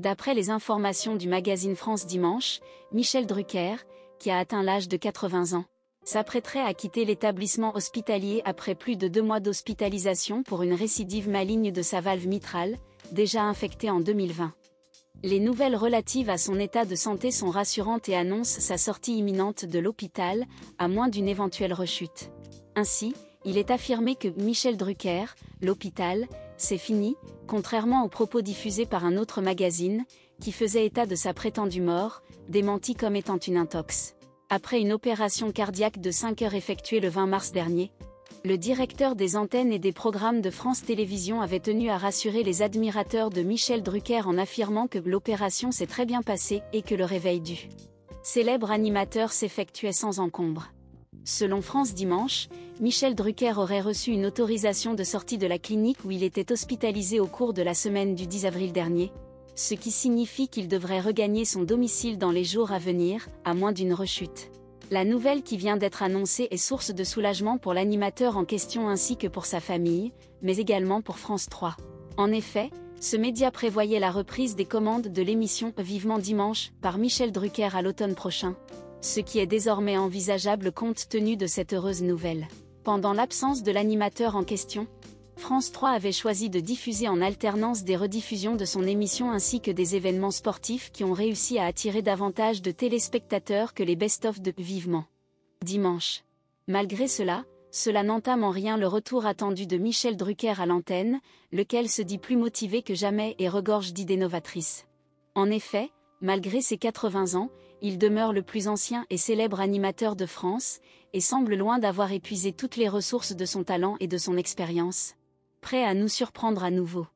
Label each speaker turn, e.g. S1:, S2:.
S1: D'après les informations du magazine France Dimanche, Michel Drucker, qui a atteint l'âge de 80 ans, s'apprêterait à quitter l'établissement hospitalier après plus de 2 mois d'hospitalisation pour une récidive maligne de sa valve mitrale, déjà infectée en 2020. Les nouvelles relatives à son état de santé sont rassurantes et annoncent sa sortie imminente de l'hôpital, à moins d'une éventuelle rechute. Ainsi, il est affirmé que Michel Drucker, l'hôpital, c'est fini, contrairement aux propos diffusés par un autre magazine, qui faisait état de sa prétendue mort, démentie comme étant une intox. Après une opération cardiaque de 5 heures effectuée le 20 mars dernier, le directeur des antennes et des programmes de France Télévisions avait tenu à rassurer les admirateurs de Michel Drucker en affirmant que l'opération s'est très bien passée et que le réveil du célèbre animateur s'effectuait sans encombre. Selon France Dimanche, Michel Drucker aurait reçu une autorisation de sortie de la clinique où il était hospitalisé au cours de la semaine du 10 avril dernier, ce qui signifie qu'il devrait regagner son domicile dans les jours à venir, à moins d'une rechute. La nouvelle qui vient d'être annoncée est source de soulagement pour l'animateur en question ainsi que pour sa famille, mais également pour France 3. En effet, ce média prévoyait la reprise des commandes de l'émission Vivement Dimanche par Michel Drucker à l'automne prochain, ce qui est désormais envisageable compte tenu de cette heureuse nouvelle. Pendant l'absence de l'animateur en question, France 3 avait choisi de diffuser en alternance des rediffusions de son émission ainsi que des événements sportifs qui ont réussi à attirer davantage de téléspectateurs que les best-of de Vivement Dimanche. Malgré cela, cela n'entame en rien le retour attendu de Michel Drucker à l'antenne, lequel se dit plus motivé que jamais et regorge d'idées novatrices. En effet, malgré ses 80 ans, il demeure le plus ancien et célèbre animateur de France, et semble loin d'avoir épuisé toutes les ressources de son talent et de son expérience, prêt à nous surprendre à nouveau.